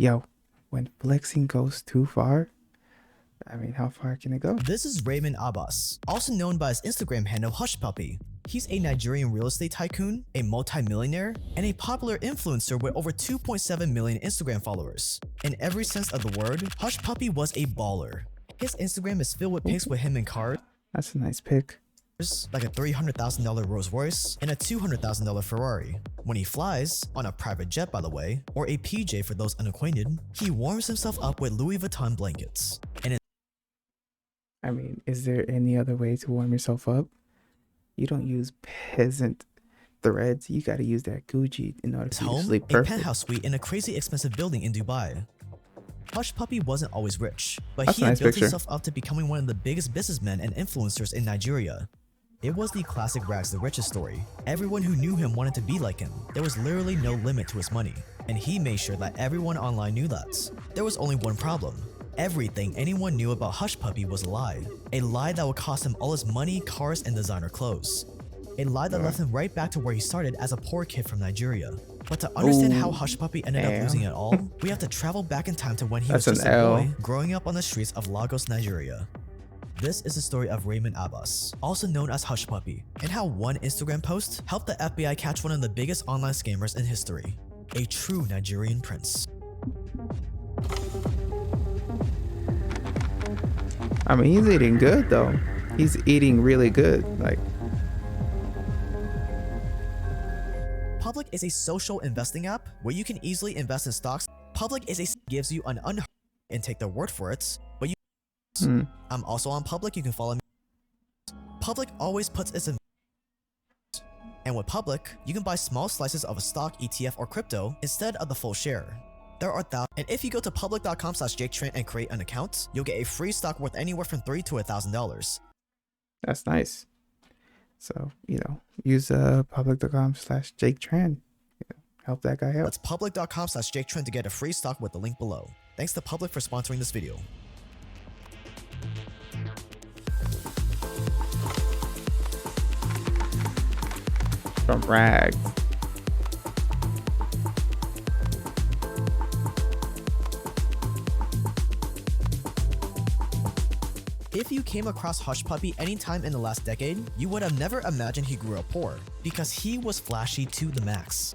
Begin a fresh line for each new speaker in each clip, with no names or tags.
Yo, when flexing goes too far, I mean, how far can it go?
This is Raymond Abbas, also known by his Instagram handle Hush Puppy. He's a Nigerian real estate tycoon, a multi-millionaire, and a popular influencer with over 2.7 million Instagram followers. In every sense of the word, Hush Puppy was a baller. His Instagram is filled with pics with him in cars,
That's a nice pick.
like a $300,000 Rolls Royce and a $200,000 Ferrari. When he flies, on a private jet by the way, or a PJ for those unacquainted, he warms himself up with Louis Vuitton blankets. And
I mean, is there any other way to warm yourself up? You don't use peasant threads. You gotta use that Gucci in order
his
to
home,
sleep
a
perfect.
penthouse suite in a crazy expensive building in Dubai. Hush Puppy wasn't always rich, but
That's
he
a
had
nice
built
picture.
himself up to becoming one of the biggest businessmen and influencers in Nigeria. It was the classic rags the riches story. Everyone who knew him wanted to be like him. There was literally no limit to his money, and he made sure that everyone online knew that. There was only one problem. Everything anyone knew about Hush Puppy was a lie. A lie that would cost him all his money, cars, and designer clothes. A lie that left him right back to where he started as a poor kid from Nigeria. But to understand how Hush Puppy ended up losing it all, we have to travel back in time to when he was
That's
just
an
a
L.
boy growing up on the streets of Lagos, Nigeria. This is the story of Raymond Abbas, also known as Hush Puppy, and how one Instagram post helped the FBI catch one of the biggest online scammers in history. A true Nigerian prince.
I mean, he's eating good though. He's eating really good. Like,
Public is a social investing app where you can easily invest in stocks. Public is gives you an and take their word for it, but you I'm also on Public, you can follow me. Public always puts its and with Public, you can buy small slices of a stock, ETF, or crypto instead of the full share. There are thousands, and if you go to public.com/JakeTran and create an account, you'll get a free stock worth anywhere from $3 to $1,000.
that's nice. So, use public.com/JakeTran. Help that guy out.
That's public.com/JakeTran to get a free stock with the link below. Thanks to Public for sponsoring this video.
From rags.
If you came across Hush Puppy anytime in the last decade, you would have never imagined he grew up poor, because he was flashy to the max.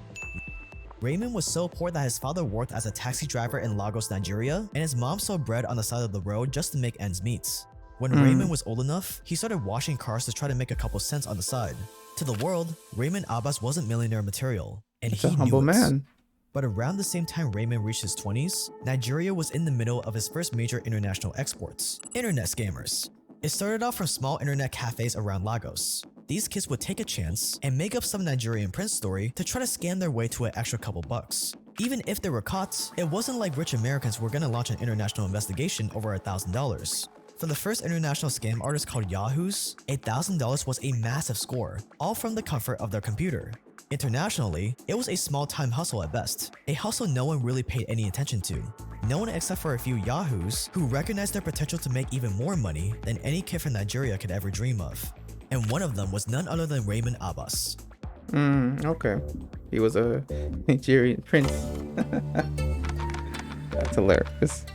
Raymond was so poor that his father worked as a taxi driver in Lagos, Nigeria, and his mom sold bread on the side of the road just to make ends meet. When Raymond was old enough, he started washing cars to try to make a couple cents on the side. To the world, Raymond Abbas wasn't millionaire material, and
He's
he
a
knew
humble
it.
man.
But around the same time Raymond reached his 20s, Nigeria was in the middle of his first major international exports: internet scammers. It started off from small internet cafes around Lagos. These kids would take a chance and make up some Nigerian prince story to try to scam their way to an extra couple bucks. Even if they were caught, it wasn't like rich Americans were gonna launch an international investigation over $1,000. For the first international scam artist called Yahoos, $1,000 was a massive score, all from the comfort of their computer. Internationally, it was a small-time hustle at best, a hustle no one really paid any attention to. No one except for a few yahoos who recognized their potential to make even more money than any kid from Nigeria could ever dream of. And one of them was none other than Raymond Abbas.
Okay. He was a Nigerian prince. That's hilarious.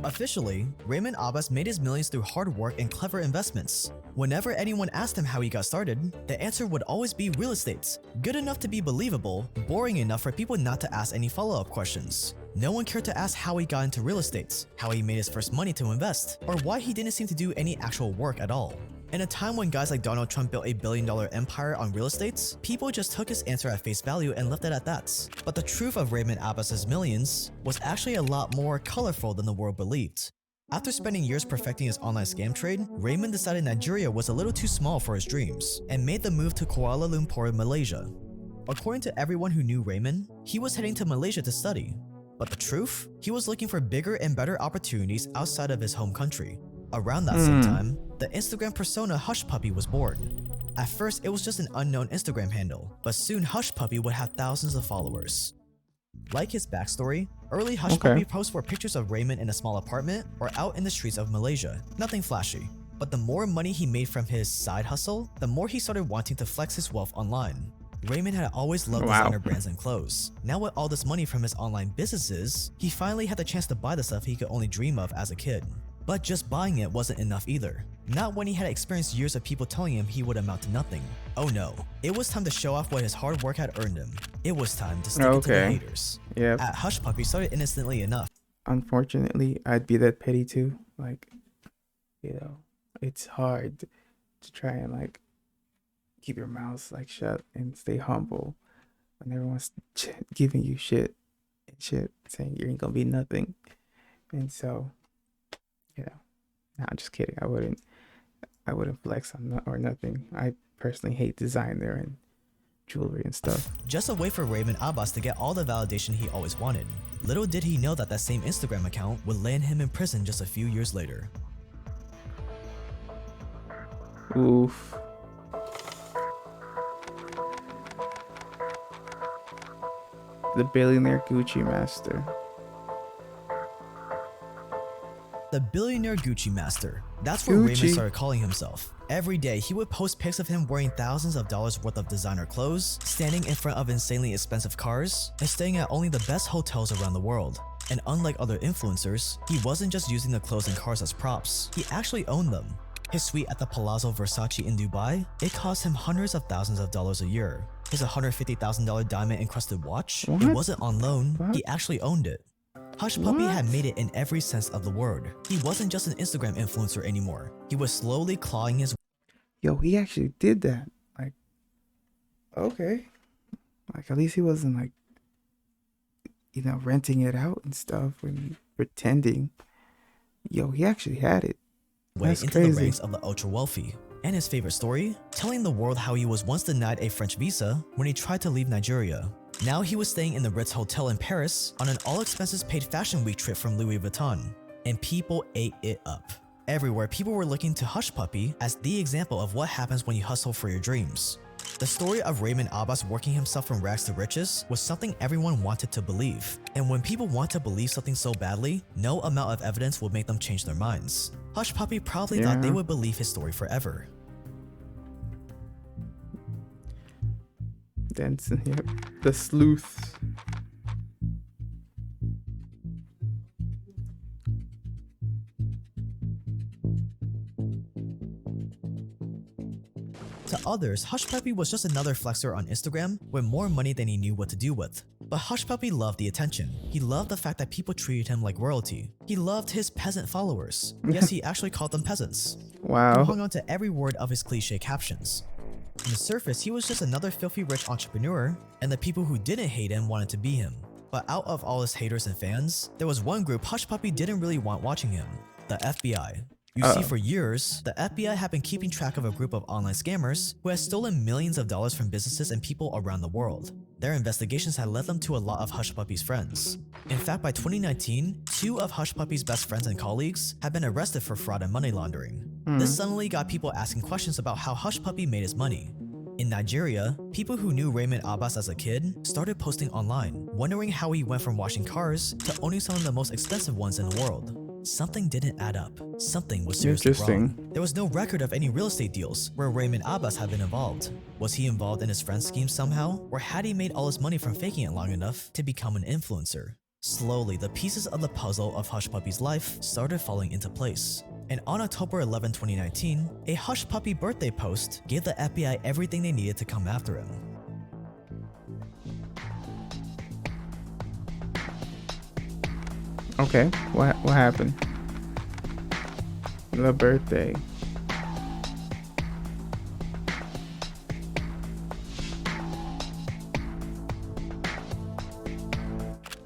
Officially, Raymond Abbas made his millions through hard work and clever investments. Whenever anyone asked him how he got started, the answer would always be real estate. Good enough to be believable, boring enough for people not to ask any follow-up questions. No one cared to ask how he got into real estate, how he made his first money to invest, or why he didn't seem to do any actual work at all. In a time when guys like Donald Trump built a billion-dollar empire on real estate, people just took his answer at face value and left it at that. But the truth of Raymond Abbas's millions was actually a lot more colorful than the world believed. After spending years perfecting his online scam trade, Raymond decided Nigeria was a little too small for his dreams and made the move to Kuala Lumpur, Malaysia. According to everyone who knew Raymond, he was heading to Malaysia to study. But the truth? He was looking for bigger and better opportunities outside of his home country. Around that same time, the Instagram persona Hush Puppy was born. At first, it was just an unknown Instagram handle, but soon Hush Puppy would have thousands of followers. Like his backstory, early Hush Puppy posts were pictures of Raymond in a small apartment or out in the streets of Malaysia. Nothing flashy. But the more money he made from his side hustle, the more he started wanting to flex his wealth online. Raymond had always loved
Wow.
designer brands and clothes. Now with all this money from his online businesses, he finally had the chance to buy the stuff he could only dream of as a kid. But just buying it wasn't enough either. Not when he had experienced years of people telling him he would amount to nothing. Oh no, it was time to show off what his hard work had earned him. It was time to stick it to the
Okay.
haters.
Yep.
At Hush Puppy started innocently enough.
Unfortunately, I'd be that petty too. Like, it's hard to try and like keep your mouth like shut and stay humble when everyone's giving you shit and shit, saying you ain't gonna be nothing. And so, nah, I'm just kidding. I wouldn't flex on or nothing. I personally hate designer and jewelry and stuff.
Just a way for Raymond Abbas to get all the validation he always wanted. Little did he know that that same Instagram account would land him in prison just a few years later.
Oof. The billionaire Gucci master.
The billionaire Gucci master. That's what
Gucci.
Raymond started calling himself. Every day, he would post pics of him wearing thousands of dollars worth of designer clothes, standing in front of insanely expensive cars, and staying at only the best hotels around the world. And unlike other influencers, he wasn't just using the clothes and cars as props, he actually owned them. His suite at the Palazzo Versace in Dubai, it cost him hundreds of thousands of dollars a year. His $150,000 diamond-encrusted watch,
What?
it wasn't on loan,
What?
he actually owned it. Hush Puppy had
What?
made it in every sense of the word. He wasn't just an Instagram influencer anymore. He was slowly clawing his
Yo, he actually did that. Like, okay. Like, at least he wasn't like, renting it out and stuff and pretending. Yo, he actually had it.
way
That's
into the
crazy.
ranks of the ultra-wealthy. And his favorite story? Telling the world how he was once denied a French visa when he tried to leave Nigeria. Now he was staying in the Ritz Hotel in Paris on an all-expenses-paid fashion week trip from Louis Vuitton. And people ate it up. Everywhere, people were looking to Hush Puppy as the example of what happens when you hustle for your dreams. The story of Raymond Abbas working himself from rags to riches was something everyone wanted to believe. And when people want to believe something so badly, no amount of evidence will make them change their minds. Hush Puppy probably thought they
Yeah.
would believe his story forever.
Then, the sleuth.
To others, Hush Puppy was just another flexer on Instagram with more money than he knew what to do with. But Hush Puppy loved the attention. He loved the fact that people treated him like royalty. He loved his peasant followers. Yes, he actually called them peasants. He
Wow.
hung on to every word of his cliche captions. On the surface, he was just another filthy rich entrepreneur, and the people who didn't hate him wanted to be him. But out of all his haters and fans, there was one group Hush Puppy didn't really want watching him: the FBI. You see, for years, the FBI had been keeping track of a group of online scammers who had stolen millions of dollars from businesses and people around the world. Their investigations had led them to a lot of Hush Puppy's friends. In fact, by 2019, 2 of Hush Puppy's best friends and colleagues had been arrested for fraud and money laundering. This suddenly got people asking questions about how Hush Puppy made his money. In Nigeria, people who knew Raymond Abbas as a kid started posting online, wondering how he went from washing cars to owning some of the most expensive ones in the world. Something didn't add up. Something was seriously
Interesting.
wrong. There was no record of any real estate deals where Raymond Abbas had been involved. Was he involved in his friend's scheme somehow? Or had he made all his money from faking it long enough to become an influencer? Slowly, the pieces of the puzzle of Hush Puppy's life started falling into place. And on October 11, 2019, a Hush Puppy birthday post gave the FBI everything they needed to come after him.
Okay, what happened? The birthday.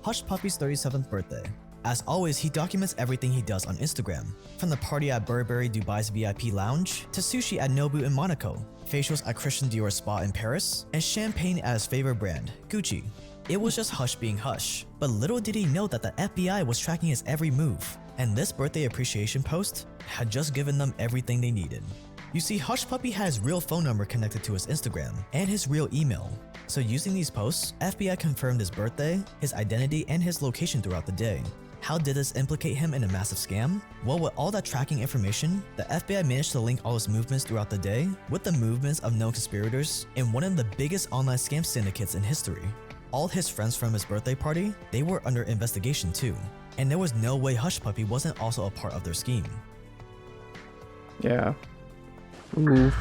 Hush Puppy's 37th birthday. As always, he documents everything he does on Instagram. From the party at Burberry Dubai's VIP lounge, to sushi at Nobu in Monaco, facials at Christian Dior Spa in Paris, and champagne at his favorite brand, Gucci. It was just Hush being Hush, but little did he know that the FBI was tracking his every move, and this birthday appreciation post had just given them everything they needed. You see, Hush Puppy had his real phone number connected to his Instagram, and his real email. So using these posts, FBI confirmed his birthday, his identity, and his location throughout the day. How did this implicate him in a massive scam? Well, with all that tracking information, the FBI managed to link all his movements throughout the day with the movements of known conspirators in one of the biggest online scam syndicates in history. All his friends from his birthday party, they were under investigation too, and there was no way Hush Puppy wasn't also a part of their scheme.
Yeah. Ooh.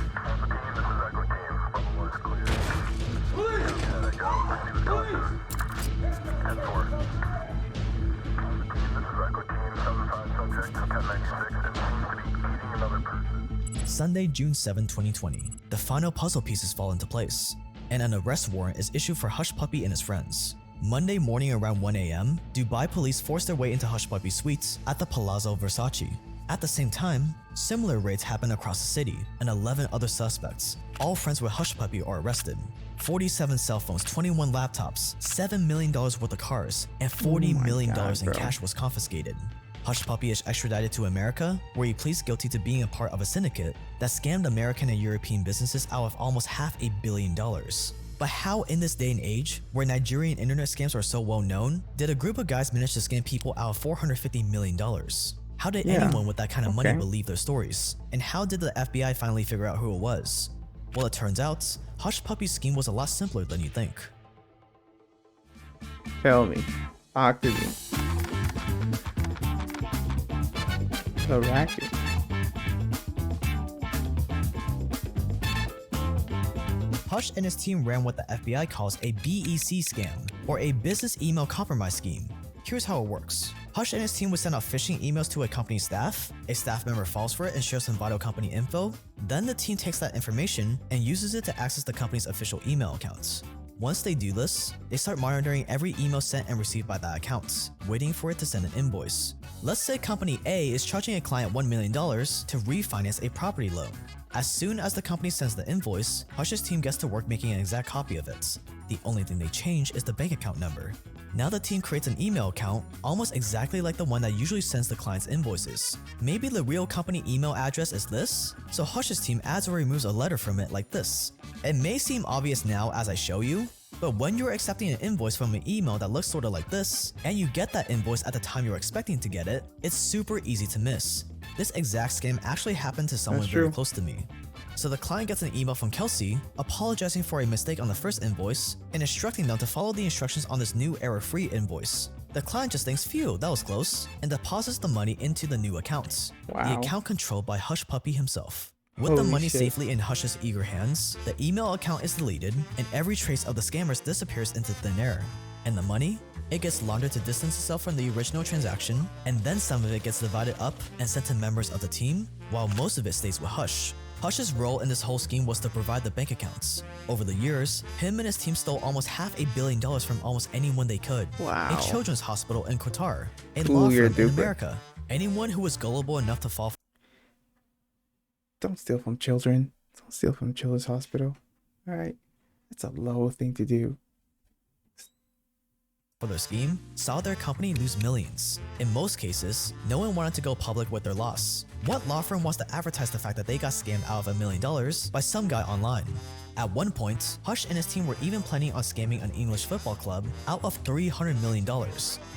Sunday, June 7, 2020, the final puzzle pieces fall into place, and an arrest warrant is issued for Hush Puppy and his friends. Monday morning around 1 a.m., Dubai police forced their way into Hush Puppy's suites at the Palazzo Versace. At the same time, similar raids happen across the city, and 11 other suspects, all friends with Hush Puppy, are arrested. 47 cell phones, 21 laptops, $7 million worth of cars, and $40 million in cash was confiscated. Hush Puppy is extradited to America, where he pleads guilty to being a part of a syndicate that scammed American and European businesses out of almost $500 million. But how in this day and age, where Nigerian internet scams are so well known, did a group of guys manage to scam people out of $450 million? How did anyone with that kind of money believe their stories? And how did the FBI finally figure out who it was? Well, it turns out, Hush Puppy's scheme was a lot simpler than you think.
Tell me. Talk to me. The racket.
Hush and his team ran what the FBI calls a BEC scam, or a business email compromise scheme. Here's how it works. Hush and his team would send out phishing emails to a company staff, a staff member falls for it and shares some vital company info, then the team takes that information and uses it to access the company's official email accounts. Once they do this, they start monitoring every email sent and received by that account, waiting for it to send an invoice. Let's say company A is charging a client $1 million to refinance a property loan. As soon as the company sends the invoice, Hush's team gets to work making an exact copy of it. The only thing they change is the bank account number. Now the team creates an email account almost exactly like the one that usually sends the client's invoices. Maybe the real company email address is this, so Hush's team adds or removes a letter from it like this. It may seem obvious now as I show you, but when you're accepting an invoice from an email that looks sorta like this, and you get that invoice at the time you're expecting to get it, it's super easy to miss. This exact scam actually happened to someone very close to me. So the client gets an email from Kelsey apologizing for a mistake on the first invoice and instructing them to follow the instructions on this new error-free invoice. The client just thinks, phew, that was close, and deposits the money into the new account. The account controlled by Hush Puppy himself. With the money safely in Hush's eager hands, the email account is deleted and every trace of the scammers disappears into thin air. And the money? It gets laundered to distance itself from the original transaction, and then some of it gets divided up and sent to members of the team, while most of it stays with Hush. Hush's role in this whole scheme was to provide the bank accounts. Over the years, him and his team stole almost $500 million from almost anyone they could. A children's hospital in Qatar, a law firm in America, anyone who was gullible enough to fall.
Don't steal from children. Don't steal from children's hospital. Alright? That's a low thing to do.
For their scheme, saw their company lose millions. In most cases, no one wanted to go public with their loss. What law firm wants to advertise the fact that they got scammed out of $1 million by some guy online? At one point, Hush and his team were even planning on scamming an English football club out of $300 million.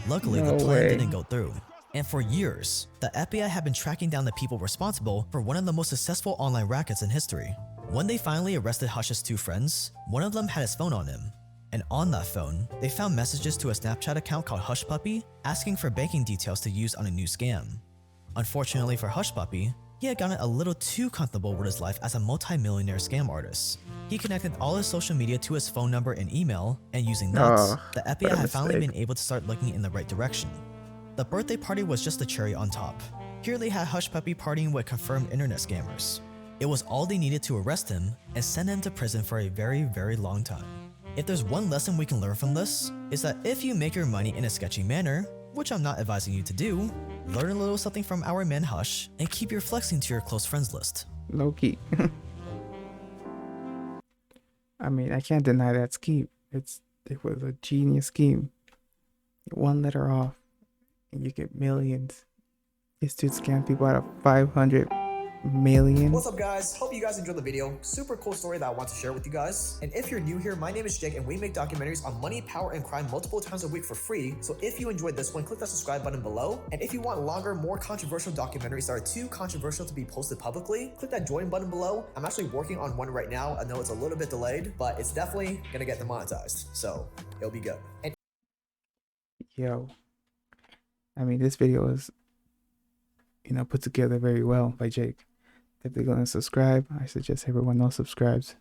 Luckily, the plan didn't go through. And for years, the FBI had been tracking down the people responsible for one of the most successful online rackets in history. When they finally arrested Hush's two friends, one of them had his phone on him. And on that phone, they found messages to a Snapchat account called Hush Puppy asking for banking details to use on a new scam. Unfortunately for Hush Puppy, he had gotten a little too comfortable with his life as a multi-millionaire scam artist. He connected all his social media to his phone number and email, and using that, the FBI had finally been able to start looking in the right direction. The birthday party was just the cherry on top. Here they had Hush Puppy partying with confirmed internet scammers. It was all they needed to arrest him and send him to prison for a very, very long time. If there's one lesson we can learn from this, is that if you make your money in a sketchy manner, which I'm not advising you to do, learn a little something from our man Hush and keep your flexing to your close friends list.
Low key. I mean, I can't deny that scheme. It was a genius scheme. One letter off and you get millions. This dude scammed people out of $500 million.
What's up guys? Hope you guys enjoyed the video. Super cool story that I want to share with you guys. And if you're new here, my name is Jake and we make documentaries on money, power, and crime multiple times a week for free. So if you enjoyed this one, click that subscribe button below. And if you want longer, more controversial documentaries that are too controversial to be posted publicly, click that join button below. I'm actually working on one right now. I know it's a little bit delayed, but it's definitely gonna get demonetized. So it'll be good. And
Yo, I mean, this video is, put together very well by Jake. If they're going to subscribe, I suggest everyone else subscribes.